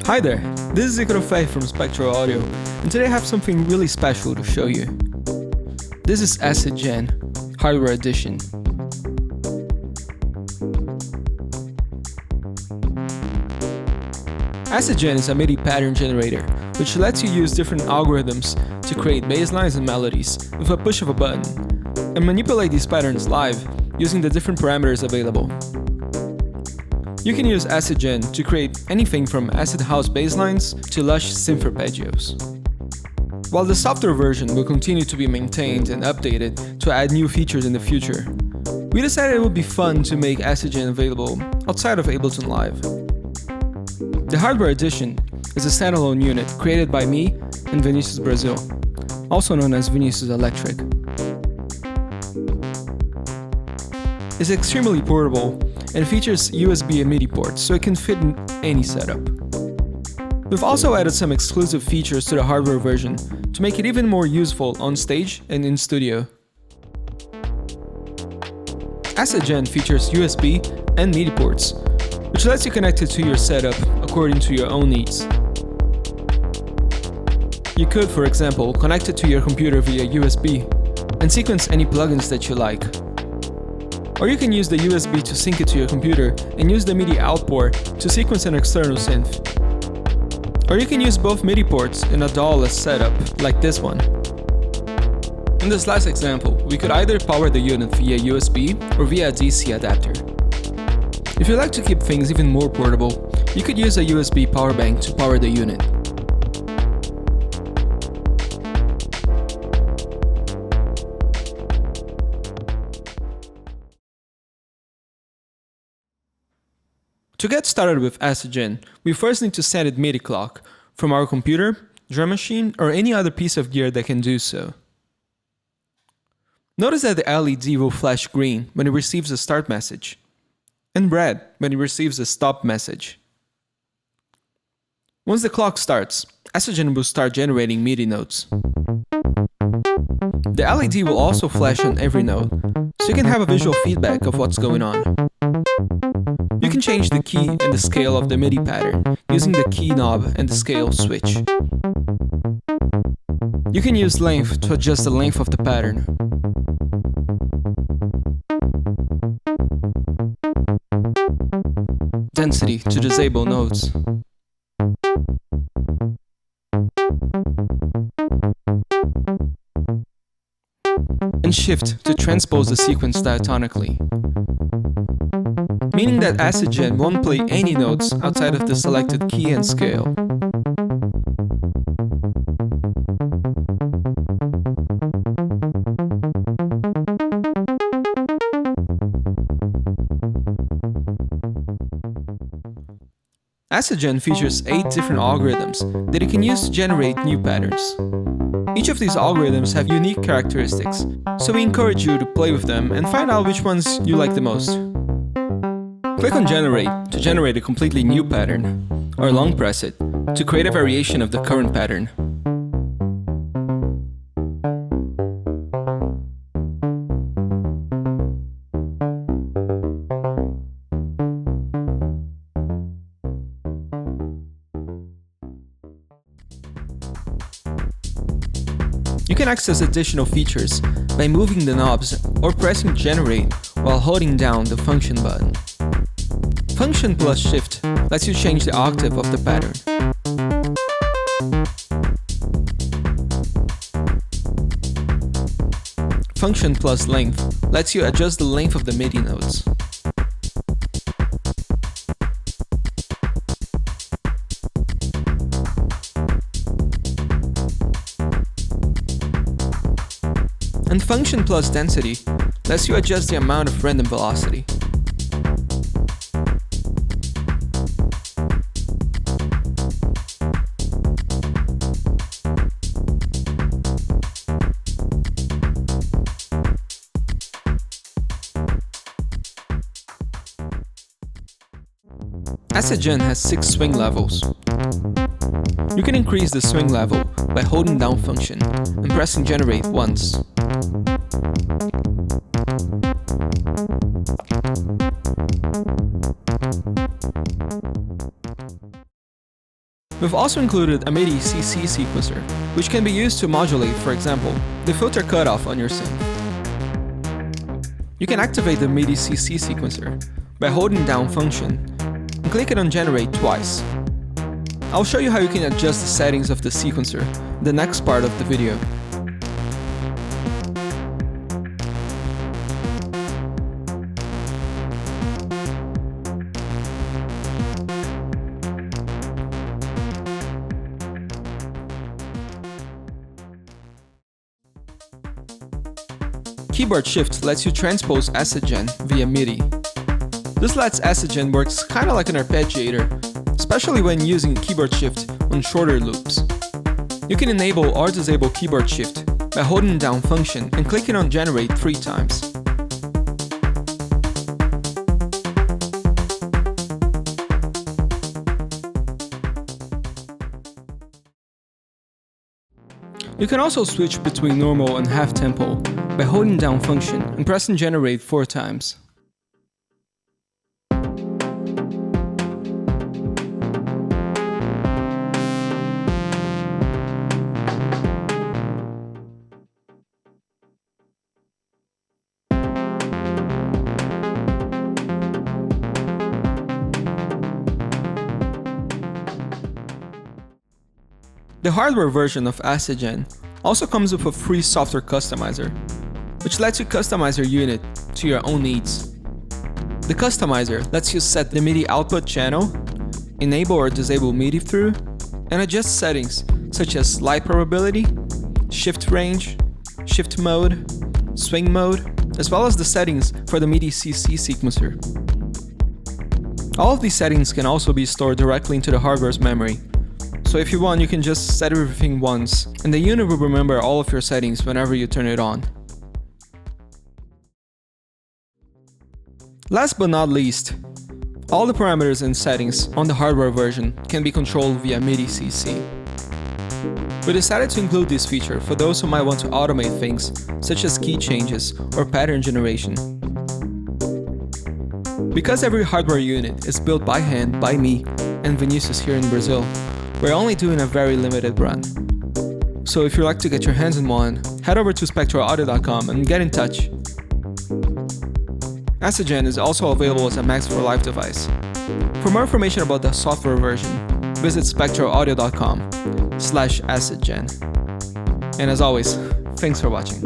Hi there, this is Spektro from Spektro Audio, and today I have something really special to show you. This is ACDGEN Hardware Edition. ACDGEN is a MIDI pattern generator, which lets you use different algorithms to create basslines and melodies with a push of a button, and manipulate these patterns live using the different parameters available. You can use ACDGEN to create anything from acid house basslines to lush synth arpeggios. While the software version will continue to be maintained and updated to add new features in the future, we decided it would be fun to make ACDGEN available outside of Ableton Live. The Hardware Edition is a standalone unit created by me and Vinicius Brazil, also known as Vinicius Electrik. It's extremely portable and features USB and MIDI ports, so it can fit in any setup. We've also added some exclusive features to the hardware version to make it even more useful on stage and in studio. ACDGEN features USB and MIDI ports, which lets you connect it to your setup according to your own needs. You could, for example, connect it to your computer via USB and sequence any plugins that you like. Or you can use the USB to sync it to your computer and use the MIDI out port to sequence an external synth. Or you can use both MIDI ports in a DAW-less setup, like this one. In this last example, we could either power the unit via USB or via a DC adapter. If you like to keep things even more portable, you could use a USB power bank to power the unit. To get started with ACDGEN, we first need to set it MIDI clock from our computer, drum machine, or any other piece of gear that can do so. Notice that the LED will flash green when it receives a start message, and red when it receives a stop message. Once the clock starts, ACDGEN will start generating MIDI notes. The LED will also flash on every note, so you can have a visual feedback of what's going on. You can change the key and the scale of the MIDI pattern using the key knob and the scale switch. You can use length to adjust the length of the pattern. Density to disable notes. And shift to transpose the sequence diatonically, meaning that ACDGEN won't play any notes outside of the selected key and scale. ACDGEN features 8 different algorithms that you can use to generate new patterns. Each of these algorithms have unique characteristics, so we encourage you to play with them and find out which ones you like the most. Click on Generate to generate a completely new pattern, or long press it to create a variation of the current pattern. You can access additional features by moving the knobs or pressing Generate while holding down the Function button. Function plus Shift lets you change the octave of the pattern. Function plus Length lets you adjust the length of the MIDI notes. And Function plus Density lets you adjust the amount of random velocity. ACDGEN has 6 swing levels. You can increase the swing level by holding down Function and pressing Generate once. We've also included a MIDI CC sequencer, which can be used to modulate, for example, the filter cutoff on your synth. You can activate the MIDI CC sequencer by holding down Function and clicking on Generate twice. I'll show you how you can adjust the settings of the sequencer in the next part of the video. Keyboard Shift lets you transpose ACDGEN via MIDI. This lets ACDGEN works kinda like an arpeggiator, especially when using Keyboard Shift on shorter loops. You can enable or disable Keyboard Shift by holding down Function and clicking on Generate 3 times. You can also switch between normal and half tempo by holding down Function and pressing Generate 4 times. The hardware version of ACDGEN also comes with a free software customizer, which lets you customize your unit to your own needs. The customizer lets you set the MIDI output channel, enable or disable MIDI through, and adjust settings such as slide probability, shift range, shift mode, swing mode, as well as the settings for the MIDI CC sequencer. All of these settings can also be stored directly into the hardware's memory. So if you want, you can just set everything once, and the unit will remember all of your settings whenever you turn it on. Last but not least, all the parameters and settings on the hardware version can be controlled via MIDI CC. We decided to include this feature for those who might want to automate things such as key changes or pattern generation. Because every hardware unit is built by hand by me and Vinicius here in Brazil, we're only doing a very limited run. So if you'd like to get your hands on one, head over to SpektroAudio.com and get in touch. ACDGEN is also available as a Max for Life device. For more information about the software version, visit SpektroAudio.com/ACDGEN. And as always, thanks for watching.